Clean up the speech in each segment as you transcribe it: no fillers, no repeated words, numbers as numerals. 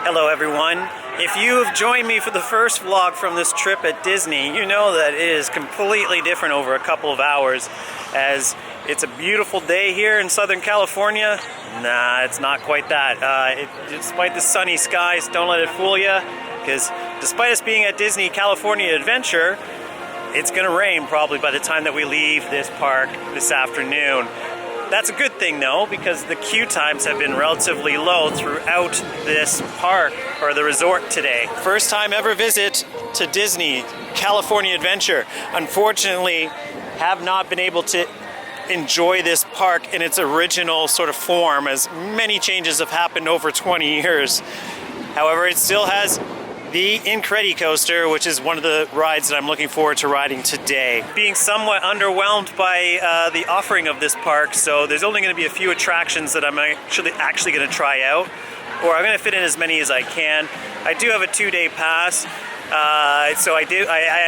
Hello everyone. If you have joined me for the first vlog from this trip at Disney, you know that it is completely different over a couple of hours, as it's a beautiful day here in Southern California. Nah, it's not quite that. Despite the sunny skies, don't let it fool you, because despite us being at Disney California Adventure, it's gonna rain probably by the time that we leave this park this afternoon. That's a good thing though, because the queue times have been relatively low throughout this park, or the resort today. First time ever visit to Disney California Adventure. Unfortunately, have not been able to enjoy this park in its original sort of form, as many changes have happened over 20 years. However, it still has the Incredicoaster, which is one of the rides that I'm looking forward to riding today. Being somewhat underwhelmed by the offering of this park, so there's only going to be a few attractions that I'm actually going to try out, or I'm going to fit in as many as I can. I do have a 2-day pass, so I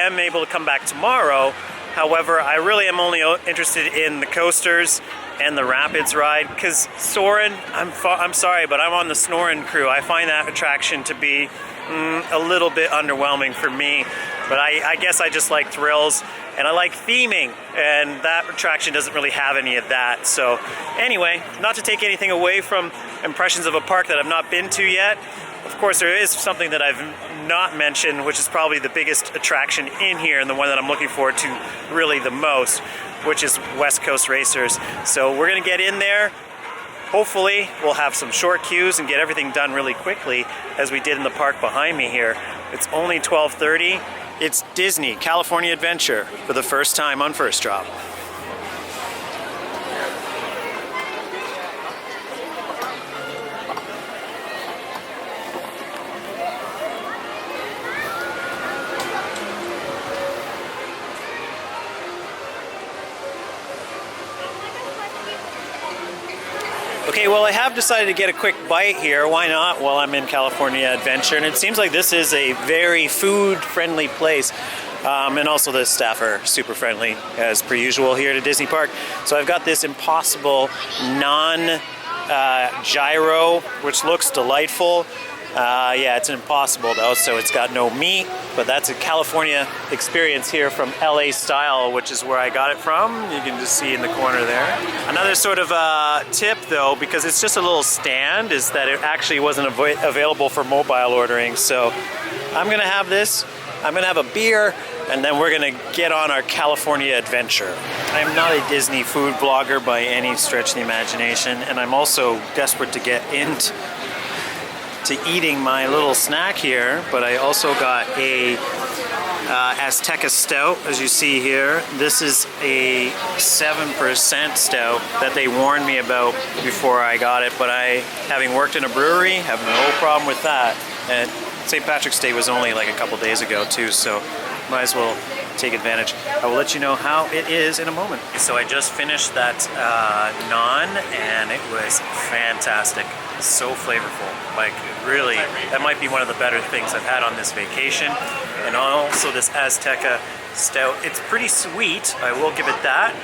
am able to come back tomorrow. However, I really am only interested in the coasters and the Rapids ride, because Soarin', I'm sorry, but I'm on the Snorin' crew. I find that attraction to be a little bit underwhelming for me, but I guess I just like thrills and I like theming, and that attraction doesn't really have any of that. So anyway, not to take anything away from impressions of a park that I've not been to yet. Of course, there is something that I've not mentioned, which is probably the biggest attraction in here and the one that I'm looking forward to really the most, which is West Coast Racers. So we're gonna get in there. Hopefully we'll have some short queues and get everything done really quickly, as we did in the park behind me here. It's only 12:30. It's Disney California Adventure for the first time on First Drop. Okay, well, I have decided to get a quick bite here. Why not while I'm in California Adventure? And it seems like this is a very food-friendly place. And also the staff are super friendly, as per usual here at Disney Park. So I've got this Impossible non-gyro, which looks delightful. Yeah, it's an Impossible though, so it's got no meat, but that's a California experience here from LA Style, which is where I got it from. You can just see in the corner there. Another sort of tip though, because it's just a little stand, is that it actually wasn't available for mobile ordering. So I'm gonna have this, I'm gonna have a beer, and then we're gonna get on our California adventure. I'm not a Disney food vlogger by any stretch of the imagination, and I'm also desperate to get into eating my little snack here, but I also got a Azteca Stout, as you see here. This is a 7% stout that they warned me about before I got it, but I, having worked in a brewery, have no problem with that. And St. Patrick's Day was only like a couple days ago too, so might as well take advantage. I will let you know how it is in a moment. So I just finished that naan, and it was fantastic. So flavorful. Like, really, that might be one of the better things I've had on this vacation. And also this Azteca Stout. It's pretty sweet, I will give it that,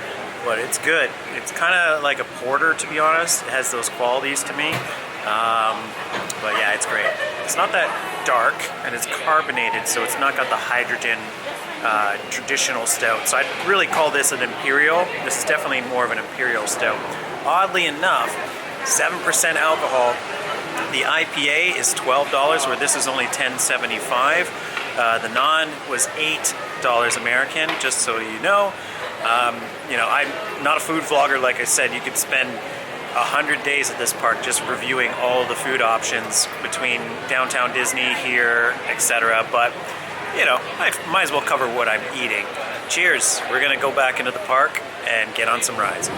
but it's good. It's kind of like a porter, to be honest. It has those qualities to me. But yeah, it's great. It's not that dark, and it's carbonated, so it's not got the hydrogen traditional stout. So I'd really call this an imperial. This is definitely more of an imperial stout. Oddly enough, 7% alcohol. The IPA is $12, where this is only $10.75. The naan was $8 American, just so you know. You know, I'm not a food vlogger, like I said. You could spend 100 days at this park just reviewing all the food options between downtown Disney here, etc. But, you know, I might as well cover what I'm eating. Cheers. We're gonna go back into the park and get on some rides.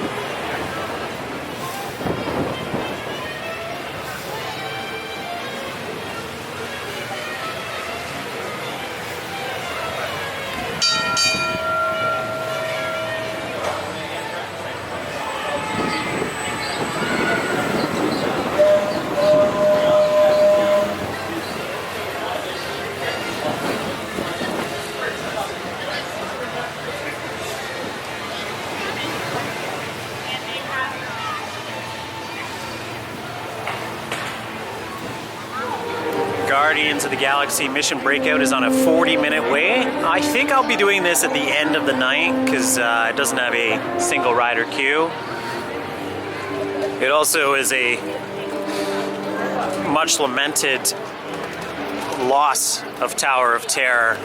Guardians of the Galaxy Mission Breakout is on a 40-minute wait. I think I'll be doing this at the end of the night because it doesn't have a single rider queue. It also is a much lamented loss of Tower of Terror.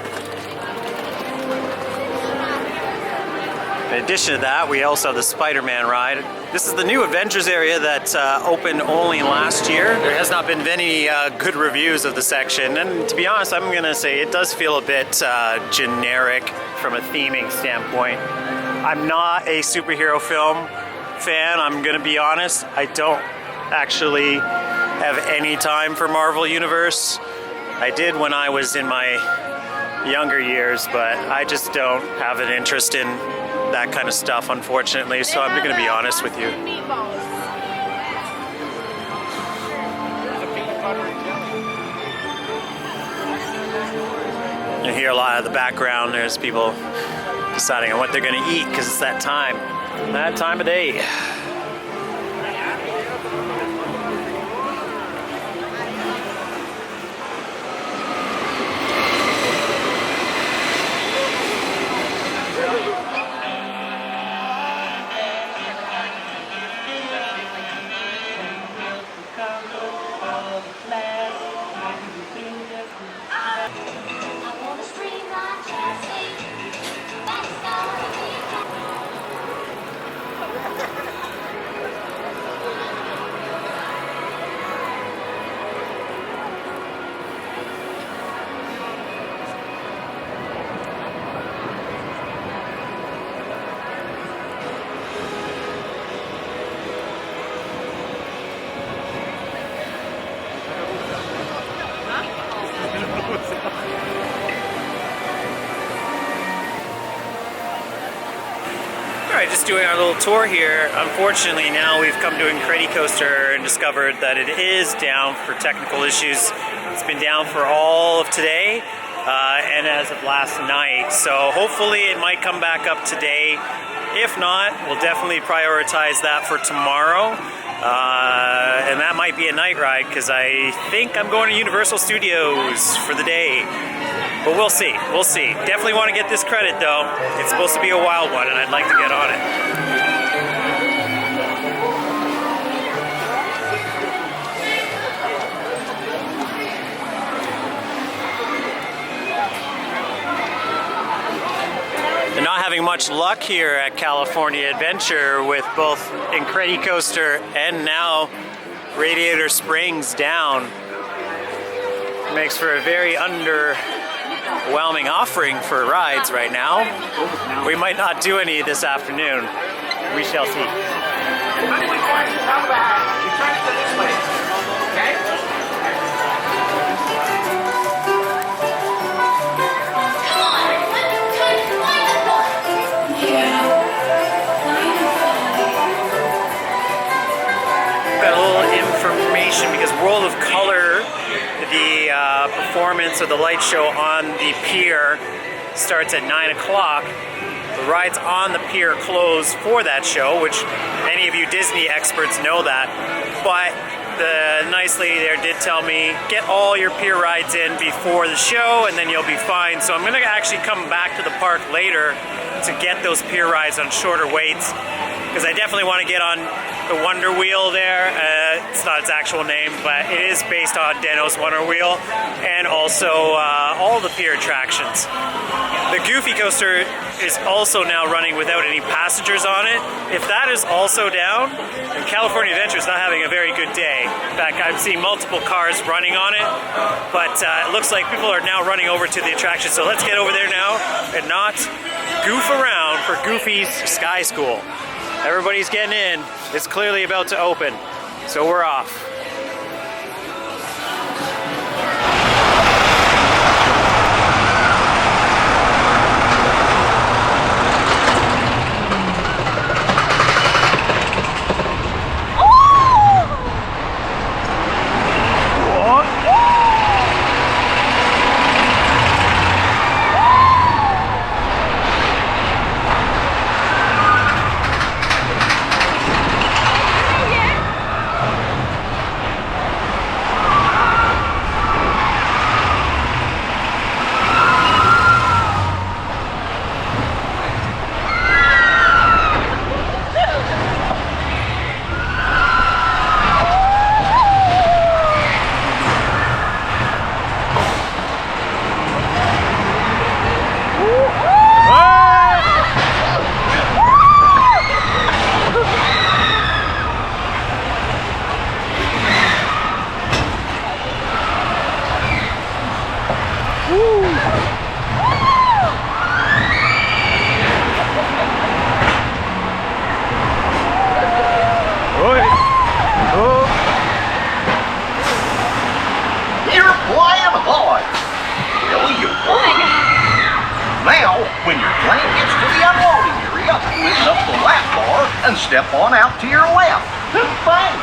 In addition to that, we also have the Spider-Man ride. This is the new Avengers area that opened only last year. There has not been any good reviews of the section, and to be honest, I'm gonna say it does feel a bit generic from a theming standpoint. I'm not a superhero film fan, I'm gonna be honest. I don't actually have any time for Marvel Universe. I did when I was in my younger years, but I just don't have an interest in that kind of stuff, unfortunately, so I'm going to be honest with you. You hear a lot of the background, there's people deciding on what they're going to eat because it's that time of day. Alright, just doing our little tour here. Unfortunately, now we've come to Incredicoaster and discovered that it is down for technical issues. It's been down for all of today and as of last night. So hopefully it might come back up today. If not, we'll definitely prioritize that for tomorrow. And that might be a night ride because I think I'm going to Universal Studios for the day. But we'll see, we'll see. Definitely want to get this credit though. It's supposed to be a wild one and I'd like to get on it. They're not having much luck here at California Adventure with both Incredicoaster and now Radiator Springs down. Makes for a very underwhelming offering for rides right now. We might not do any this afternoon. We shall see. Got a little information because World of Color, the performance of the light show on the pier, starts at 9 o'clock. The rides on the pier close for that show, which any of you Disney experts know that. But the nice lady there did tell me, get all your pier rides in before the show and then you'll be fine. So I'm going to actually come back to the park later to get those pier rides on shorter waits, because I definitely want to get on the Wonder Wheel there. It's not its actual name, but it is based on Dano's Wonder Wheel, and also all the pier attractions. The Goofy Coaster is also now running without any passengers on it. If that is also down, then California Adventure is not having a very good day. In fact, I'm seeing multiple cars running on it, but it looks like people are now running over to the attraction. So let's get over there now and not goof around for Goofy's Sky School. Everybody's getting in. It's clearly about to open, so we're off. flying high. Really, you would. Now, when your plane gets to the unloading area, listen up the lap bar and step on out to your left. Thanks.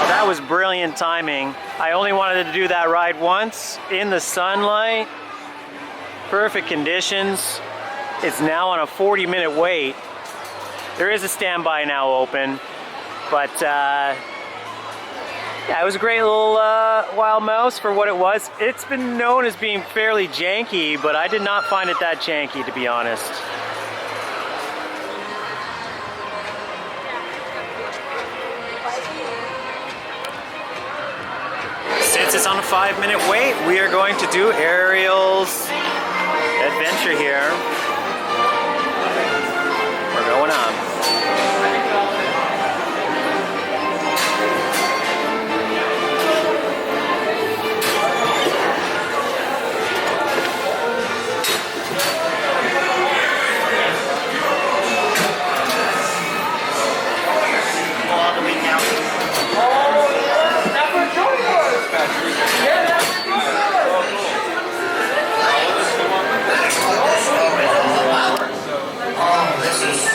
That was brilliant timing. I only wanted to do that ride once in the sunlight. Perfect conditions. It's now on a 40-minute wait. There is a standby now open, but yeah, it was a great little wild mouse for what it was. It's been known as being fairly janky, but I did not find it that janky, to be honest. Since it's on a 5-minute wait, we are going to do Ariel's adventure here. We're going on.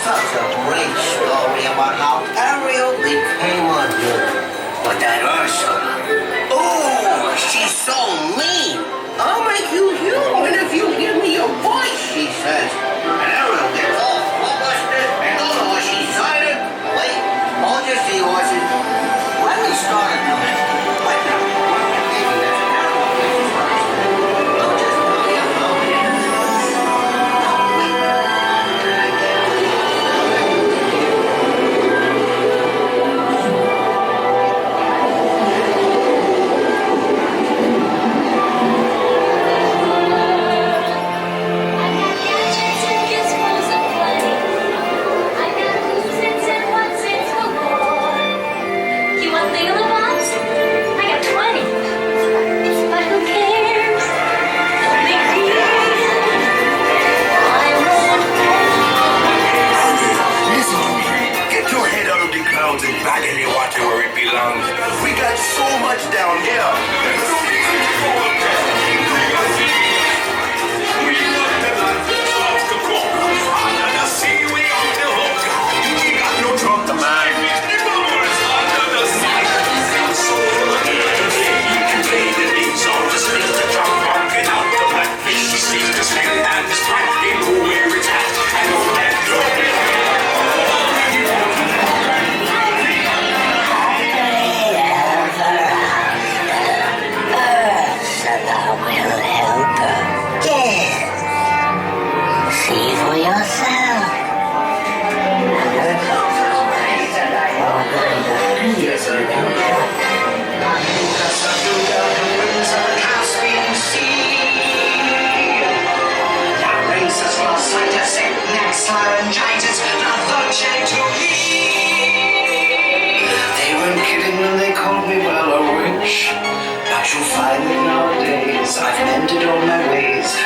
Such a great story about how Ariel became a hero. But that Ursula, oh, she's so mean. I'll make you human if you give me your voice, she says. And Ariel gets all flustered and don't know what she's signing. Wait, hold your seahorses. Let me start a minute. What now? Maybe that's an Ariel place first. Don't just tell me I'm loaded.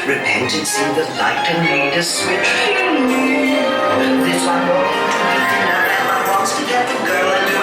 Repentance in the light and made a switch. This one wants to get the girl and do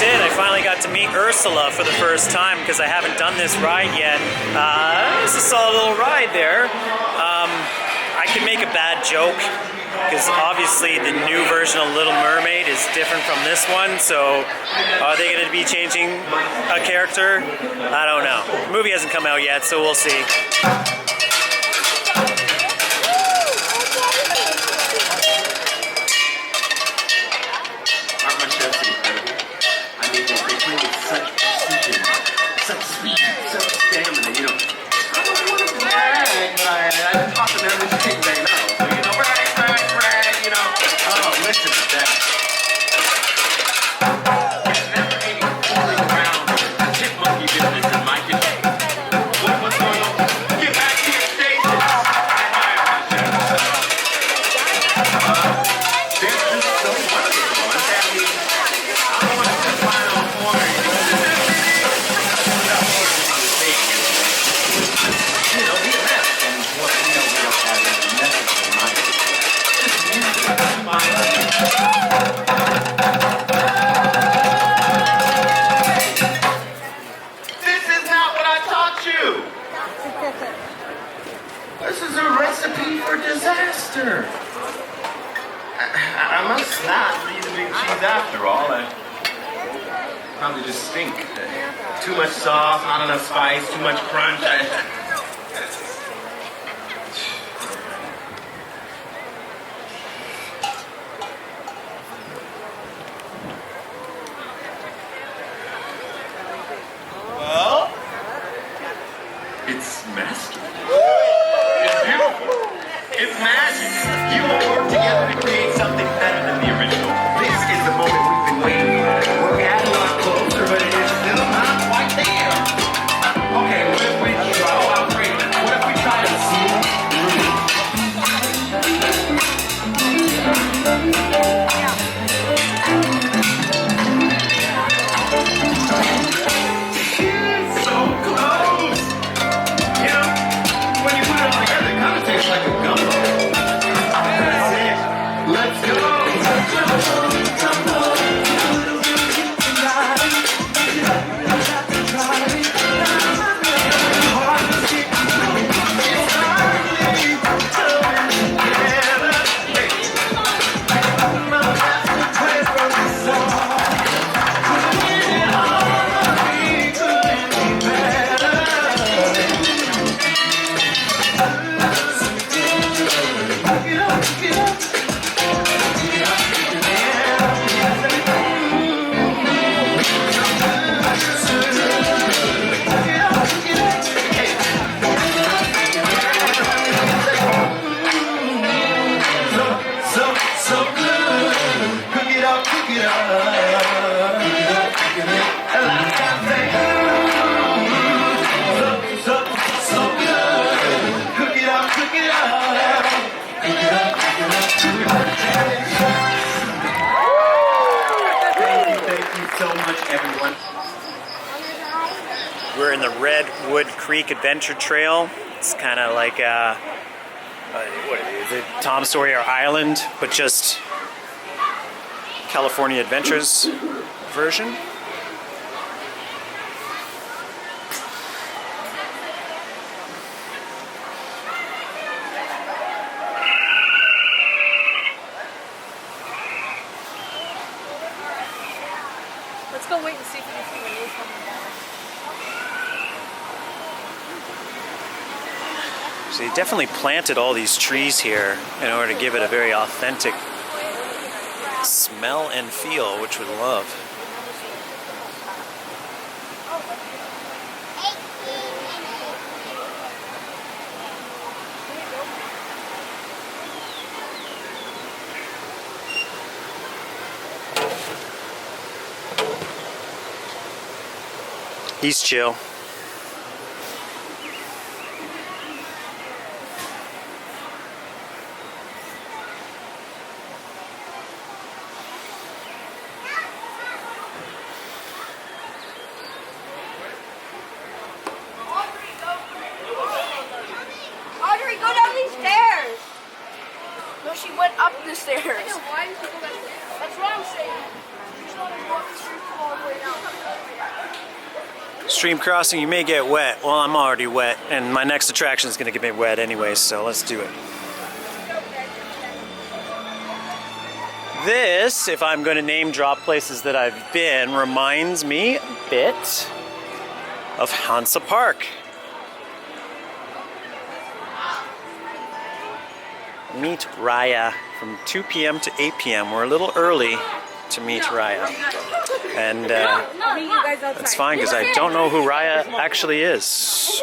That's it. I finally got to meet Ursula for the first time because I haven't done this ride yet. It's a solid little ride there. I can make a bad joke because obviously the new version of Little Mermaid is different from this one, so are they going to be changing a character? I don't know. The movie hasn't come out yet, so we'll see. Aren't my chefs incredible? I mean, they play with such precision, such speed, such stamina, you know. I don't want to brag, but I taught them everything they know. So, you know, brag, you know. Oh, listen to that. There's never any fooling around the chipmunky business in my kitchen. What's going on? Get back to your station. I admire my chefs. They're just so wonderful. I mean, I don't want to just line on the corner. You know, be a mess. And what we know, we don't have is a message in mind. Just music. This is not what I taught you. This is a recipe for disaster. I must not be the big cheese after all. I probably just stink. Too much sauce, not enough spice, too much crunch. Well, it's masterful. It's beautiful. It's magic. You all work together to create something better than the original. This is the moment we've been waiting for. We're getting a lot closer, but it is still not quite there. Okay, what if we try? Oh, I'm afraid. What if we try to smooth through? It's so close. You know, when you put it all together, it kind of tastes like a gumbo. That's it. Let's go. So good. Cook it up, cook it up. Cook it up, cook it up. And like I say, so good. Cook it up, cook it up. Cook it up, cook it up. Thank you so much, everyone. We're in the Redwood Creek Adventure Trail. It's kind of like what is it? Tom Sawyer Island, but just California Adventures version. Let's go wait and see if we can see the news coming back. So they definitely planted all these trees here in order to give it a very authentic smell and feel, which we love. He's chill. Audrey, go down these stairs. No, she went up the stairs. I know, why did she go back there? That's what I'm saying. She's not going to walk the street all the way down. Stream crossing, you may get wet. Well, I'm already wet, and my next attraction is going to get me wet anyway, so let's do it. This, if I'm going to name drop places that I've been, reminds me a bit of Hansa Park. Meet Raya from 2 p.m. to 8 p.m. We're a little early to meet Raya. And that's fine because I don't know who Raya actually is.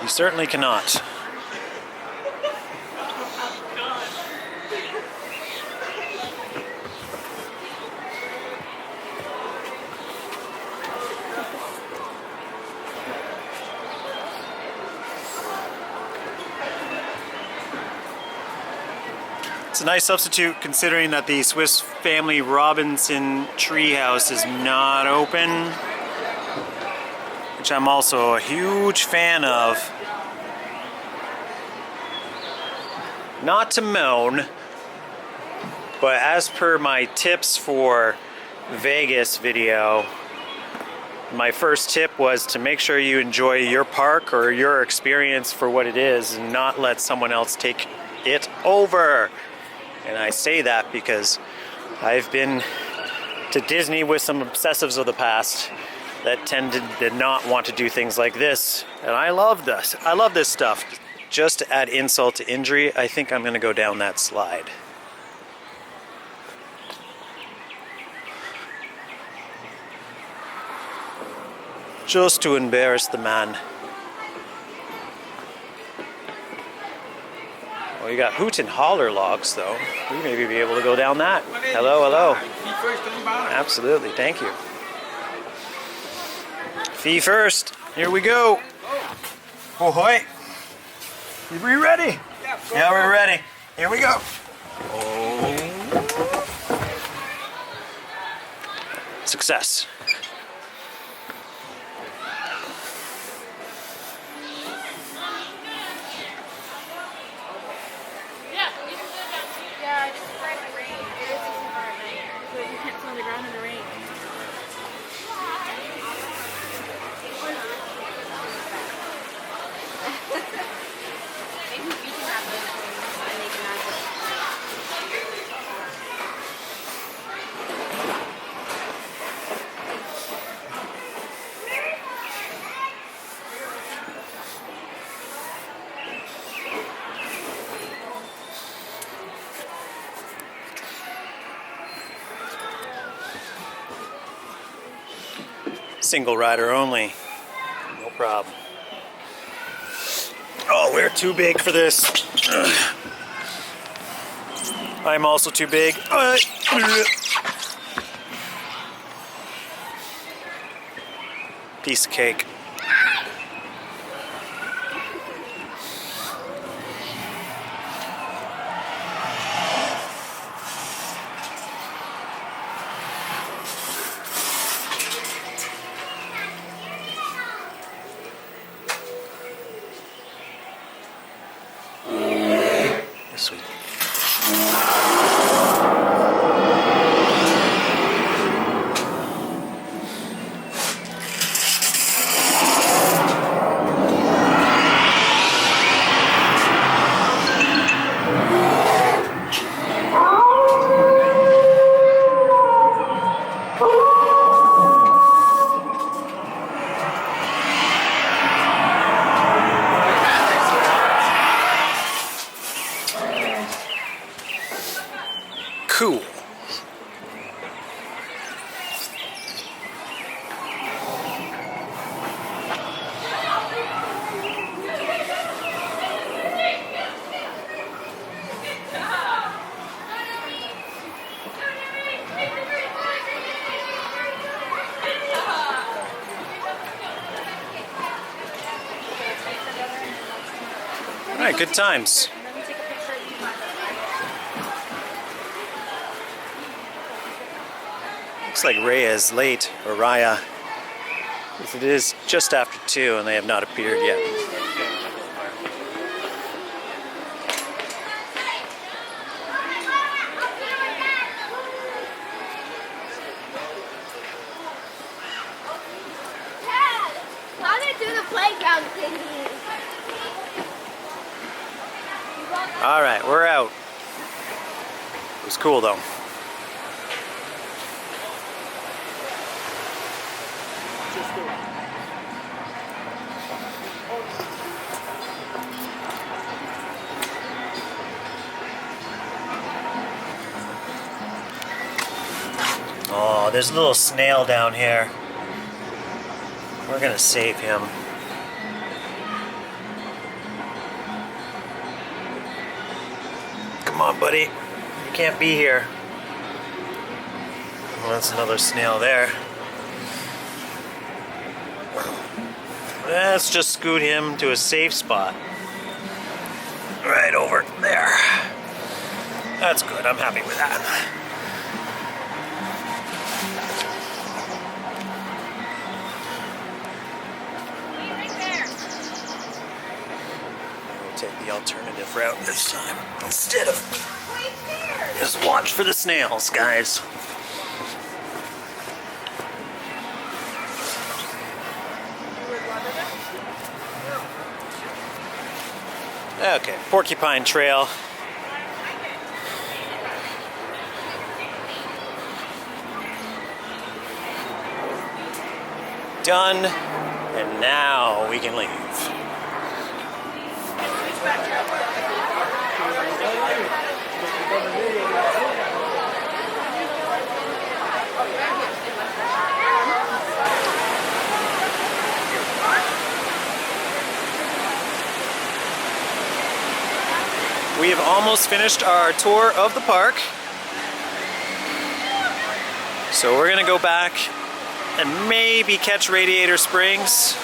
You certainly cannot. It's a nice substitute considering that the Swiss Family Robinson treehouse is not open, which I'm also a huge fan of. Not to moan, but as per my tips for Vegas video, my first tip was to make sure you enjoy your park or your experience for what it is and not let someone else take it over. And I say that because I've been to Disney with some obsessives of the past that did not want to do things like this. And I love this. I love this stuff. Just to add insult to injury, I think I'm going to go down that slide. Just to embarrass the man. Well, you got hoot and holler logs, though. We maybe be able to go down that. Hello, hello. Absolutely, thank you. Fee first. Here we go. Ahoy. Are we ready? Yeah, we're ready. Here we go. Oh. Success. Yeah, just right in the rain. It is too hard at night. But you can't sit on the ground in the rain. Maybe we can have those things and make magic. Single rider only. No problem. Oh, we're too big for this. I'm also too big. Piece of cake. Sweet. Cool. All right, good times. Looks like Rhea is late, or Raya. It is just after 2 and they have not appeared yet. Dad, how did I do the playground thingy? All right, we're out. It was cool though. Oh, there's a little snail down here. We're gonna save him. Come on, buddy. You can't be here. Well, that's another snail there. Let's just scoot him to a safe spot. Right over there. That's good. I'm happy with that. We'll take the alternative route this time instead of just watch for the snails, guys. Okay, Porcupine Trail. Done, and now we can leave. We have almost finished our tour of the park. So we're gonna go back and maybe catch Radiator Springs.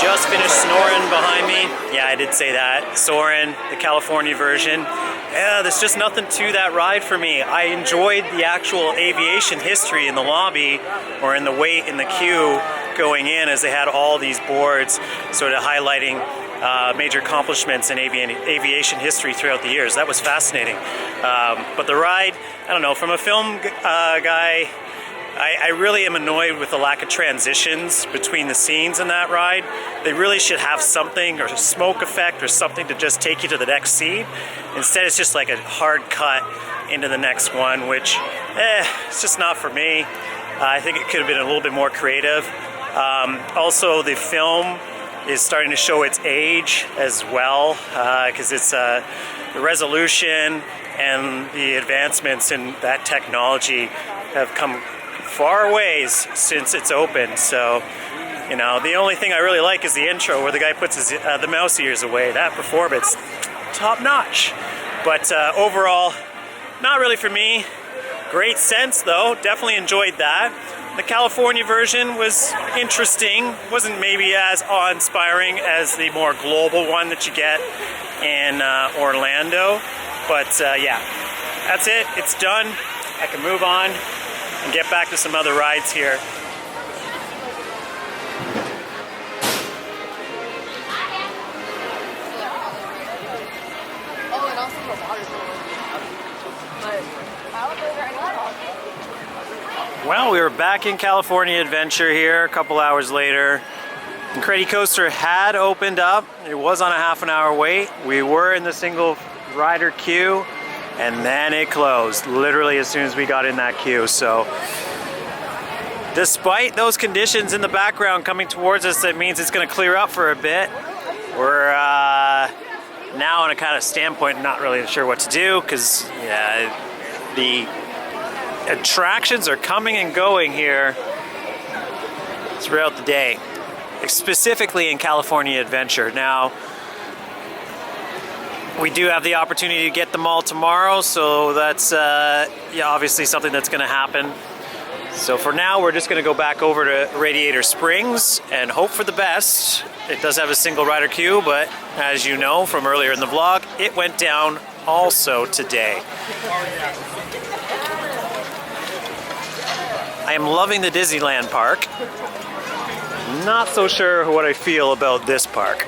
Just finished Snorin' behind me. Yeah, I did say that. Soarin', the California version. Yeah, there's just nothing to that ride for me. I enjoyed the actual aviation history in the lobby or in the wait in the queue going in, as they had all these boards sort of highlighting major accomplishments in aviation history throughout the years. That was fascinating. But the ride, I don't know, from a film guy, I really am annoyed with the lack of transitions between the scenes in that ride. They really should have something, or a smoke effect or something, to just take you to the next scene. Instead, it's just like a hard cut into the next one, which, it's just not for me. I think it could have been a little bit more creative. Also, the film is starting to show its age as well, because it's the resolution and the advancements in that technology have come far ways since it's opened. So, you know, the only thing I really like is the intro where the guy puts his, the mouse ears away. That performance, top notch. But overall, not really for me. Great sense though, definitely enjoyed that. The California version was interesting. Wasn't maybe as awe-inspiring as the more global one that you get in Orlando. But yeah, that's it. It's done. I can move on and get back to some other rides here. Oh, and also the water's but I'll go right now. Well, we were back in California Adventure here a couple hours later. Incredicoaster had opened up. It was on a half-an-hour wait. We were in the single rider queue, and then it closed literally as soon as we got in that queue. So despite those conditions in the background coming towards us, that means it's going to clear up for a bit. We're now in a kind of standpoint, not really sure what to do, because yeah, the attractions are coming and going here throughout the day, specifically in California Adventure. Now, we do have the opportunity to get them all tomorrow, so that's yeah, obviously something that's going to happen. So for now, we're just going to go back over to Radiator Springs and hope for the best. It does have a single rider queue, but as you know from earlier in the vlog, it went down also today. I am loving the Disneyland park. Not so sure what I feel about this park.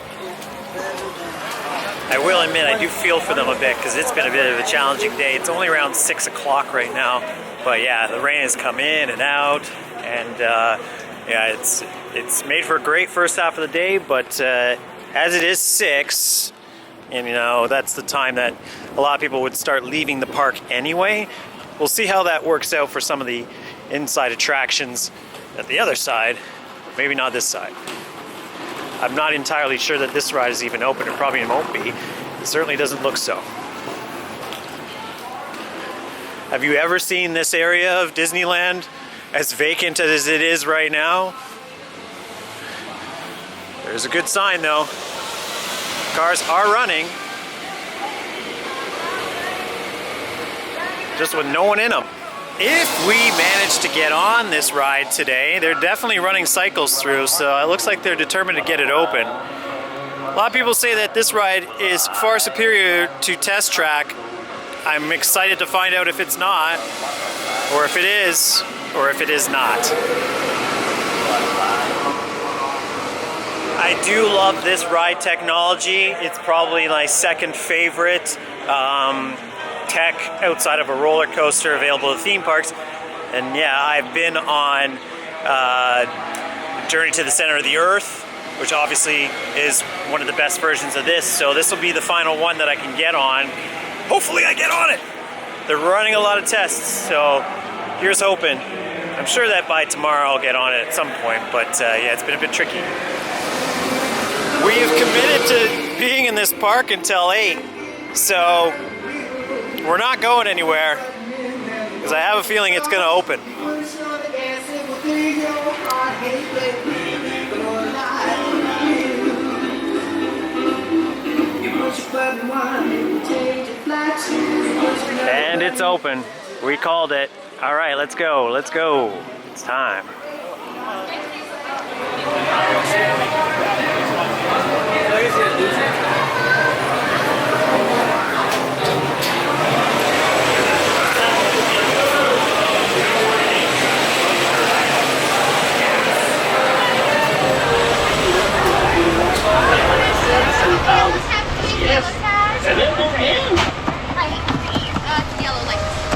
I will admit I do feel for them a bit because it's been a bit of a challenging day. It's only around 6 o'clock right now, but yeah, the rain has come in and out, and yeah, it's made for a great first half of the day, but as it is 6, and you know, that's the time that a lot of people would start leaving the park anyway. We'll see how that works out for some of the inside attractions at the other side, maybe not this side. I'm not entirely sure that this ride is even open. It probably won't be. It certainly doesn't look so. Have you ever seen this area of Disneyland as vacant as it is right now? There's a good sign though. Cars are running, just with no one in them. If we manage to get on this ride today, they're definitely running cycles through, so it looks like they're determined to get it open. A lot of people say that this ride is far superior to Test Track. I'm excited to find out if it's not, or if it is, or if it is not. I do love this ride technology. It's probably my second favorite tech outside of a roller coaster available at theme parks. And yeah, I've been on Journey to the Center of the Earth, which obviously is one of the best versions of this. So this will be the final one that I can get on. Hopefully I get on it. They're running a lot of tests, so here's hoping. I'm sure that by tomorrow I'll get on it at some point, but yeah, it's been a bit tricky. We have committed to being in this park until 8, so we're not going anywhere, because I have a feeling it's going to open. And it's open. We called it. All right, let's go. Let's go. It's time.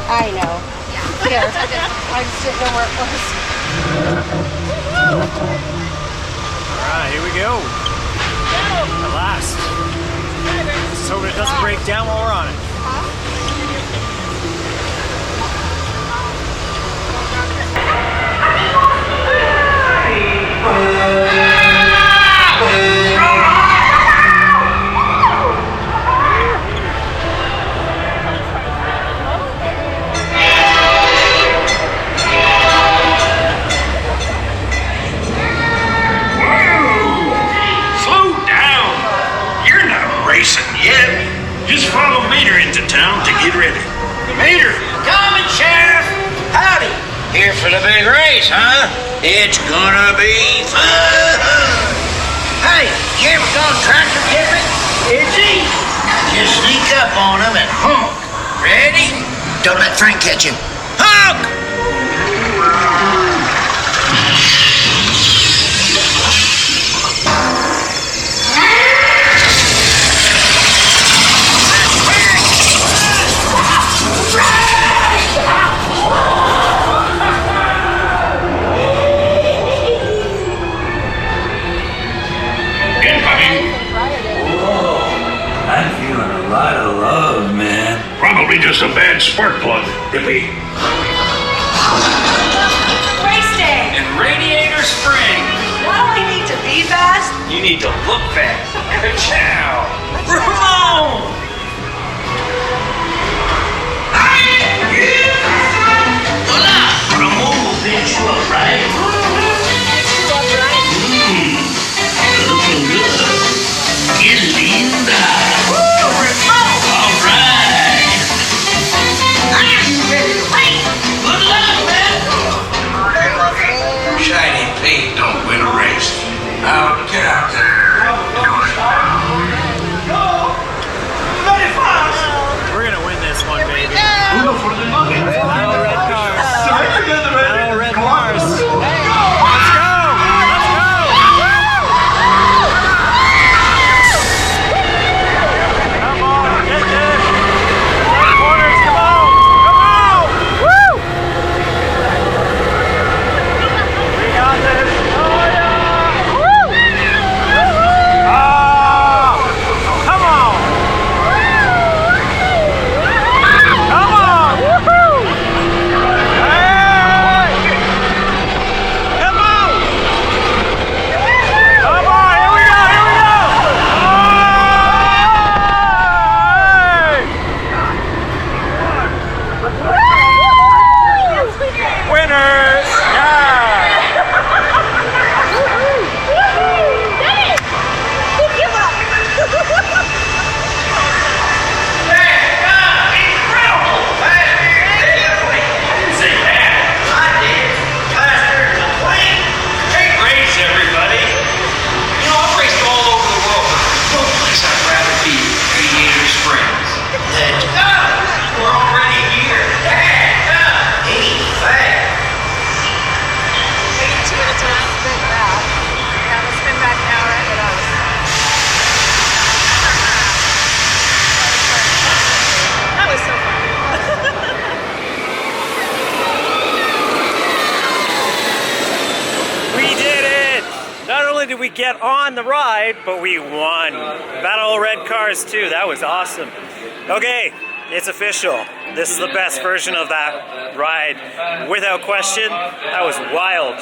I know. Yeah. Here, I just didn't know where it was. Alright, here we go. At last. Just hope it doesn't break down while we're on it. Just follow Mater into town to get ready. Mater! Coming, Sheriff! Howdy! Here for the big race, huh? It's gonna be fun! Hey, you ever gone tractor tipping? It's easy. Just sneak up on them and honk. Ready? Don't let Frank catch him. Honk! I'm feeling a lot of love, man. Probably just a bad spark plug. Yippee. Race day! And Radiator Spring, Not only need to be fast, you need to look fast. Ka-chow! Ramon! Voila! Ramon will finish you up, right? Looking good. Get linda. All right. Good luck, man. Shiny paint don't win a race. Now get out there. We're gonna win this one, baby. Uno for the money. Hello, red cars. Sorry, together, baby. Hello, red Come on. cars. Let's go! Let's go! Come on, get this! Red corners, come on! Come on! Woo! We got this! Oh yeah! Woo! Oh! Come on! Come on! Woohoo! Hey! Come on! Come on! Here we go! Here we go! Hey! Winners! Yeah! Say that. I did. Faster than plane. Great race, everybody. You know, I've raced all over the world, but no place I'd rather be than Radiator Springs. Let's go. We're already here. Hey, come. Hey, fast. take it two at a time, spin back. Yeah, we'll spin back now, right? With us. That was so fun. We did it! Not only did we get on the ride, but we won. Battle of Red Cars too. That was awesome. Okay, it's official. This is the best version of that ride. Without question, that was wild.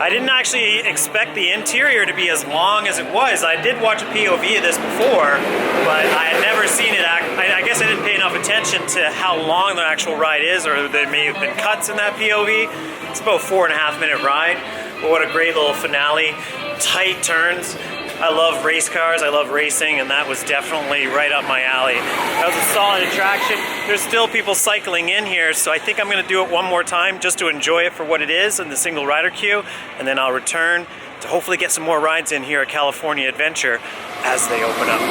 I didn't actually expect the interior to be as long as it was. I did watch a POV of this before, but I had never seen it. I guess I didn't pay enough attention to how long the actual ride is, or there may have been cuts in that POV. It's about a 4.5 minute ride. But what a great little finale. Tight turns. I love race cars, I love racing, and that was definitely right up my alley. That was a solid attraction. There's still people cycling in here, so I think I'm gonna do it one more time just to enjoy it for what it is in the single rider queue, and then I'll return to hopefully get some more rides in here at California Adventure as they open up.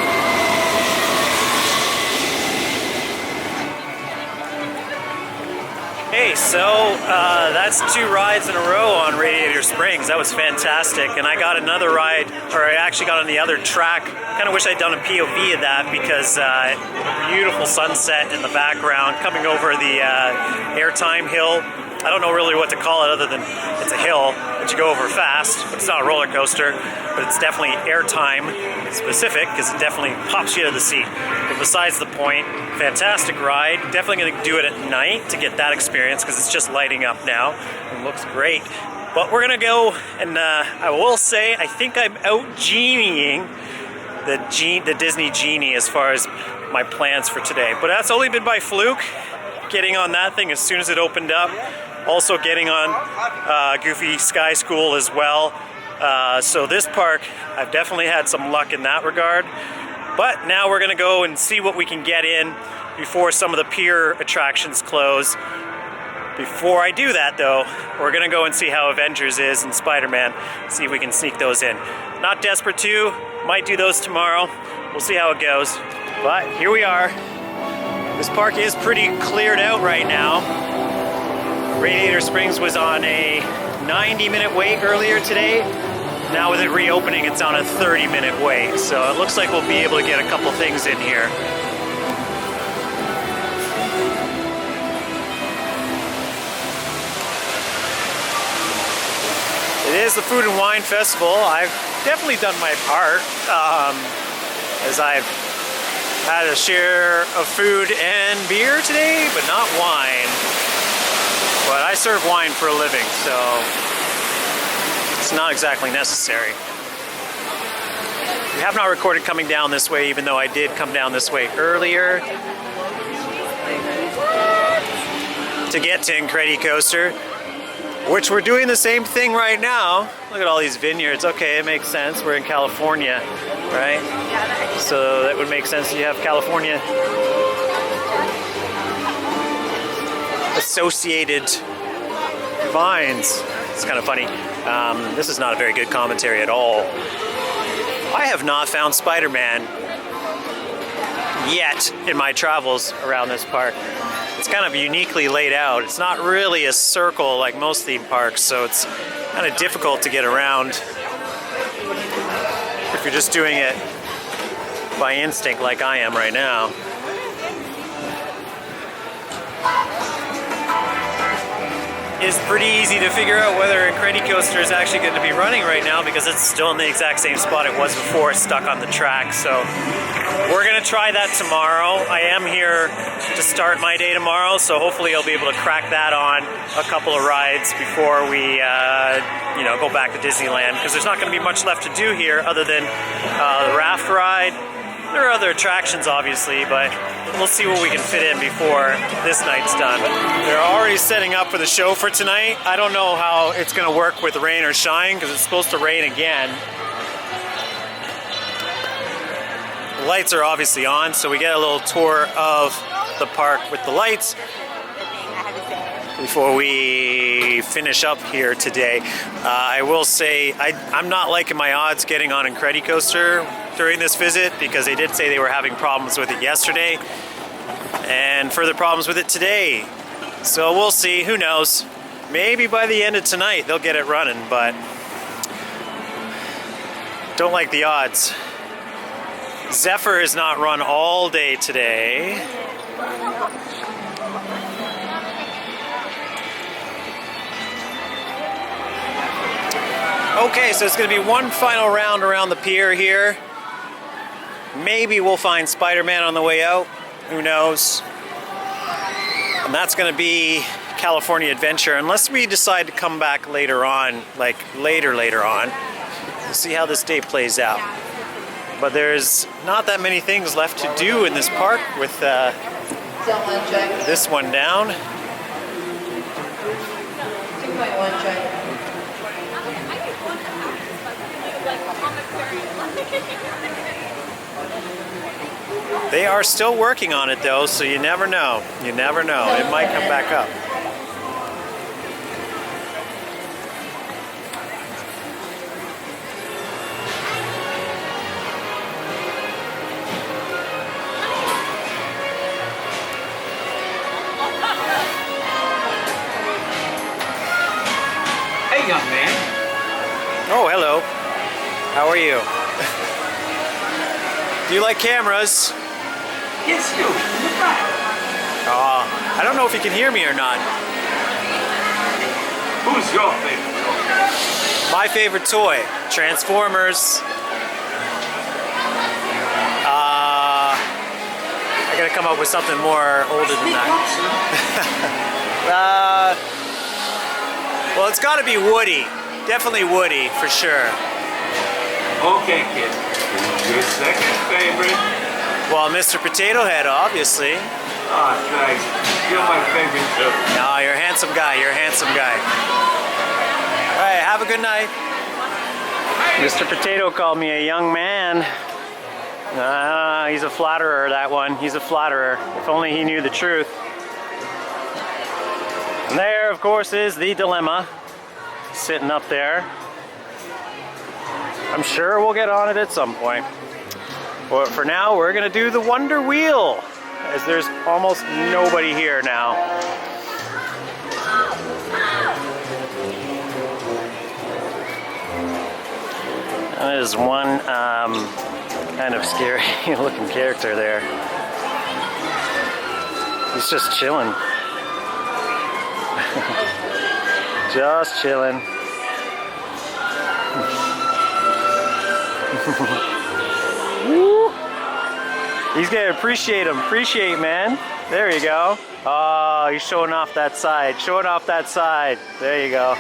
Hey, so that's 2 rides in a row on Radiator Springs. That was fantastic. And I got another ride, or I actually got on the other track. Kind of wish I'd done a POV of that because beautiful sunset in the background coming over the airtime hill. I don't know really what to call it other than it's a hill that you go over fast, but it's not a roller coaster, but it's definitely airtime specific because it definitely pops you out of the seat. But besides the point, fantastic ride. Definitely going to do it at night to get that experience because it's just lighting up now and looks great. But we're going to go, and I will say I think I'm out genieing the Disney Genie as far as my plans for today. But that's only been by fluke, getting on that thing as soon as it opened up. Also getting on Goofy Sky School as well. So this park, I've definitely had some luck in that regard. But now we're gonna go and see what we can get in before some of the pier attractions close. Before I do that though, we're gonna go and see how Avengers is and Spider-Man, see if we can sneak those in. Not desperate to, might do those tomorrow. We'll see how it goes. But here we are. This park is pretty cleared out right now. Radiator Springs was on a 90-minute wait earlier today. Now with it reopening, it's on a 30-minute wait. So it looks like we'll be able to get a couple things in here. It is the Food and Wine Festival. I've definitely done my part, as I've had a share of food and beer today, but not wine. But I serve wine for a living, so it's not exactly necessary. We have not recorded coming down this way, even though I did come down this way earlier to get to Incredicoaster, which we're doing the same thing right now. Look at all these vineyards. Okay, it makes sense. We're in California, right? So that would make sense. You have California associated vines. It's kind of funny. This is not a very good commentary at all. I have not found Spider-Man yet in my travels around this park. It's kind of uniquely laid out. It's not really a circle like most theme parks, so it's kind of difficult to get around if you're just doing it by instinct like I am right now. It's pretty easy to figure out whether Incredicoaster is actually going to be running right now because it's still in the exact same spot it was before, it's stuck on the track. So we're going to try that tomorrow. I am here to start my day tomorrow, so hopefully I'll be able to crack that on a couple of rides before we go back to Disneyland, because there's not going to be much left to do here other than the raft ride. There are other attractions, obviously, but we'll see what we can fit in before this night's done. They're already setting up for the show for tonight. I don't know how it's going to work with rain or shine, because it's supposed to rain again. The lights are obviously on, so we get a little tour of the park with the lights before we finish up here today. I will say I'm not liking my odds getting on Incredicoaster during this visit, because they did say they were having problems with it yesterday and further problems with it today. So we'll see, who knows. Maybe by the end of tonight they'll get it running, but don't like the odds. Zephyr has not run all day today. Okay, so it's going to be one final round around the pier here. Maybe we'll find Spider-Man on the way out. Who knows? And that's going to be California Adventure, unless we decide to come back later on, like later on. We'll see how this day plays out. But there's not that many things left to do in this park with this one down. 2.1 check. They are still working on it though, so you never know. You never know. It might come back up. Hey, young man. Oh, hello. How are you? Do you like cameras? Yes, you. Look back. I don't know if you can hear me or not. Who's your favorite toy? My favorite toy, Transformers. I gotta come up with something more older than that. Well, it's gotta be Woody. Definitely Woody, for sure. Okay, kid. Who's your second favorite? Well, Mr. Potato Head, obviously. Oh, thanks. You're my favorite too. No, you're a handsome guy. You're a handsome guy. All right, have a good night. Mr. Potato called me a young man. He's a flatterer, that one. He's a flatterer. If only he knew the truth. And there, of course, is the dilemma sitting up there. I'm sure we'll get on it at some point. But for now, we're gonna do the Wonder Wheel, as there's almost nobody here now. That is one kind of scary looking character there. He's just chilling. Just chilling. Woo. He's gonna appreciate him. Appreciate, man. There you go. Oh, he's showing off that side. Showing off that side. There you go.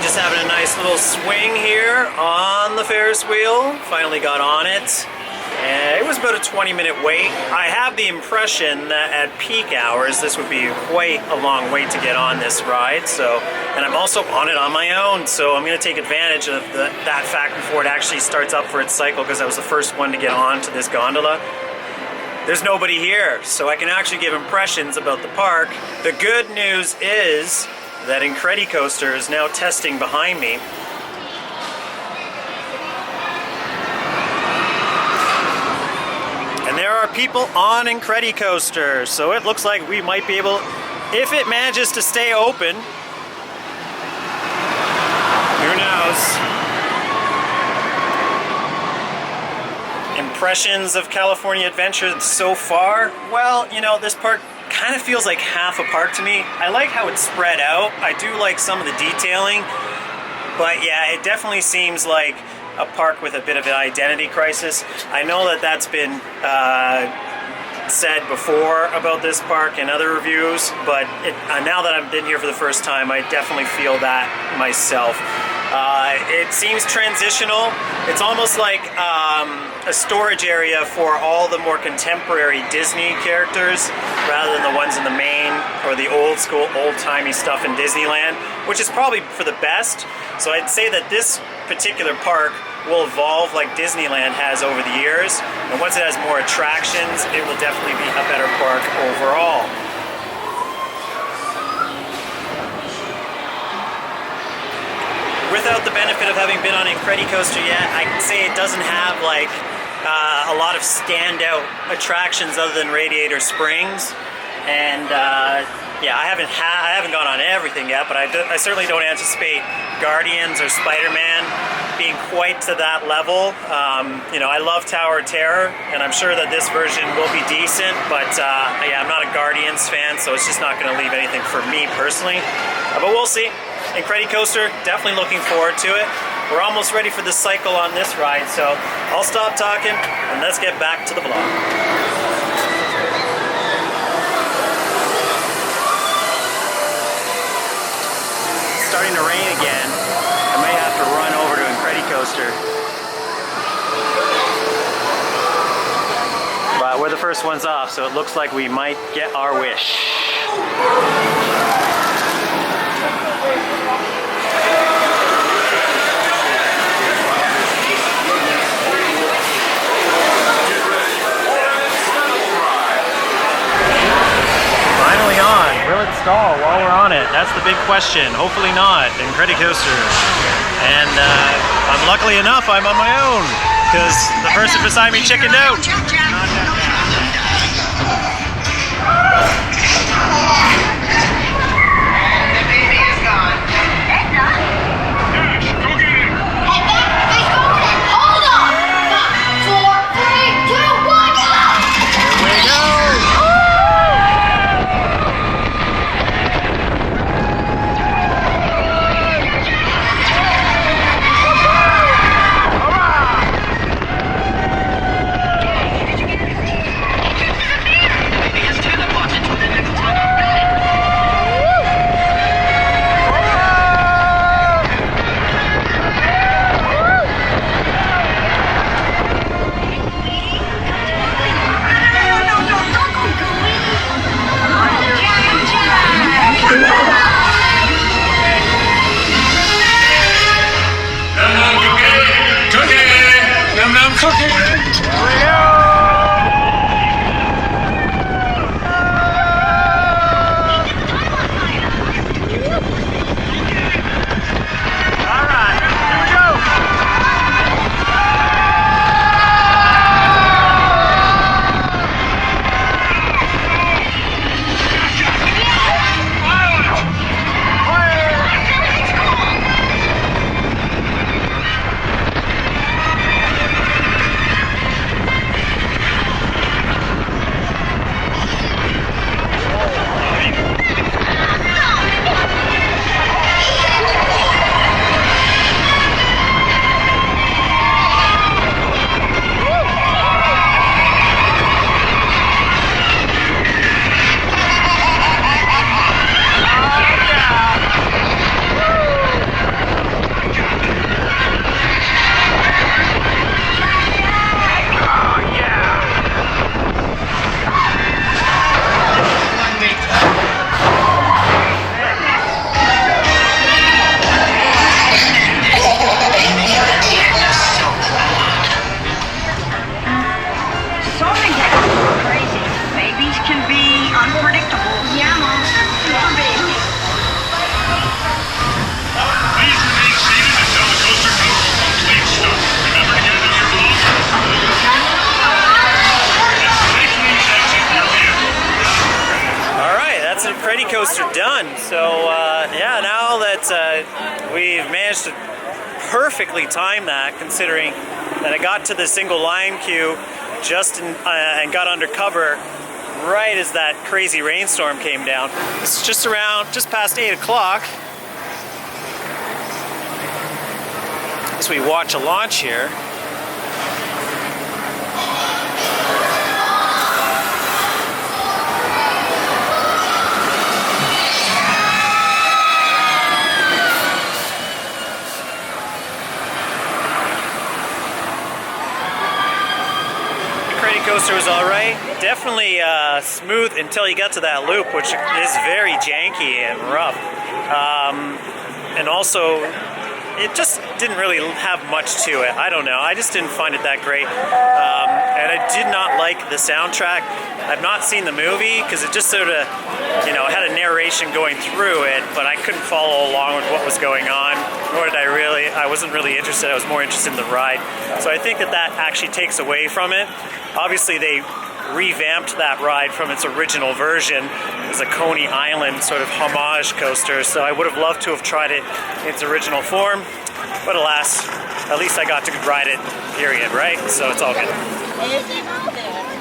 Just having a nice little swing here on the Ferris wheel. Finally got on it. And it was about a 20-minute wait. I have the impression that at peak hours, this would be quite a long wait to get on this ride. So, and I'm also on it on my own. So I'm going to take advantage of that fact before it actually starts up for its cycle, because I was the first one to get on to this gondola. There's nobody here, so I can actually give impressions about the park. The good news is that Incredicoaster is now testing behind me. And there are people on Incredicoaster, so it looks like we might be able, if it manages to stay open, who knows? Impressions of California Adventure so far? Well, you know, this park kind of feels like half a park to me. I like how it's spread out. I do like some of the detailing, but yeah, it definitely seems like a park with a bit of an identity crisis. I know that that's been said before about this park in other reviews, but now that I've been here for the first time, I definitely feel that myself. It seems transitional. It's almost like a storage area for all the more contemporary Disney characters rather than the ones in the main or the old school, old-timey stuff in Disneyland, which is probably for the best. So I'd say that this particular park will evolve like Disneyland has over the years, and once it has more attractions, it will definitely be a better park overall. Without the benefit of having been on Incredicoaster yet, I can say it doesn't have like a lot of standout attractions other than Radiator Springs, and yeah, I haven't gone on everything yet, but I certainly don't anticipate Guardians or Spider-Man being quite to that level. You know, I love Tower of Terror, and I'm sure that this version will be decent, but yeah, I'm not a Guardians fan, so it's just not going to leave anything for me personally. But we'll see. Incredicoaster, definitely looking forward to it. We're almost ready for the cycle on this ride, so I'll stop talking and let's get back to the vlog. It's starting to rain again. I might have to run over to Incredicoaster. But we're the first ones off, so it looks like we might get our wish. Finally on. Will it stall while we're on it? That's the big question. Hopefully not. Incredicoaster. And luckily enough, I'm on my own, because the person beside me chickened out. Incredicoaster done. So yeah, now that we've managed to perfectly time that, considering that I got to the single line queue just and got under cover right as that crazy rainstorm came down. It's just past 8 o'clock as we watch a launch here. Coaster was all right. Definitely smooth until you got to that loop, which is very janky and rough. And also, it just didn't really have much to it. I don't know. I just didn't find it that great. And I did not like the soundtrack. I've not seen the movie because it just sort of, had a narration going through it, but I couldn't follow along with what was going on. Nor did I wasn't really interested. I was more interested in the ride. So I think that actually takes away from it. Obviously, they revamped that ride from its original version as a Coney Island sort of homage coaster, so I would have loved to have tried it in its original form, but alas, at least I got to ride it, period, right? So it's all good. Everyone there.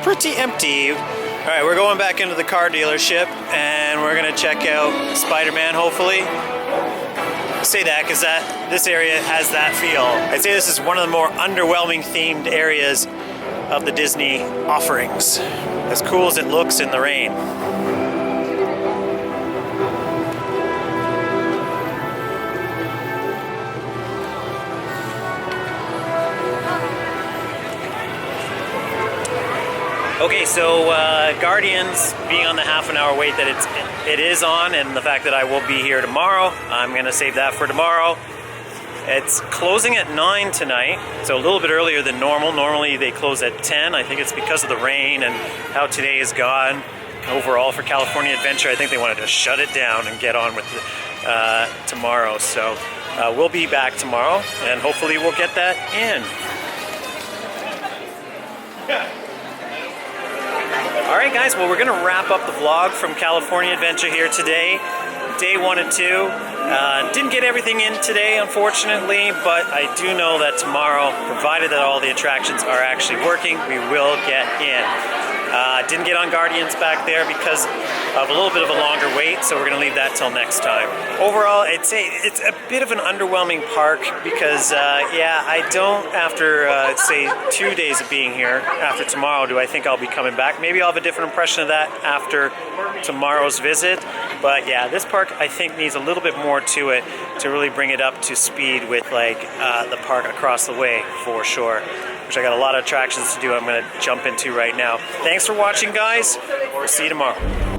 Pretty empty. All right, we're going back into the car dealership and we're gonna check out Spider-Man, hopefully. I say that because this area has that feel. I'd say this is one of the more underwhelming themed areas of the Disney offerings. As cool as it looks in the rain. Okay, so Guardians being on the half-an-hour wait that it is on, and the fact that I will be here tomorrow, I'm gonna save that for tomorrow. It's closing at 9 tonight, so a little bit earlier than normal. Normally they close at 10. I think it's because of the rain and how today has gone overall for California Adventure. I think they wanted to shut it down and get on with tomorrow. So we'll be back tomorrow, and hopefully we'll get that in. Alright guys, well we're going to wrap up the vlog from California Adventure here today. Day 1 and 2. Didn't get everything in today, unfortunately, but I do know that tomorrow, provided that all the attractions are actually working, we will get in. Didn't get on Guardians back there because of a little bit of a longer wait, so we're going to leave that till next time. Overall, I'd say it's a bit of an underwhelming park because, yeah, I don't, after, say, 2 days of being here, after tomorrow, do I think I'll be coming back. Maybe I'll have a different impression of that after tomorrow's visit. But yeah, this park I think needs a little bit more to it to really bring it up to speed with like the park across the way for sure. Which I got a lot of attractions to do I'm going to jump into right now. Thanks for watching, guys. We'll see you tomorrow.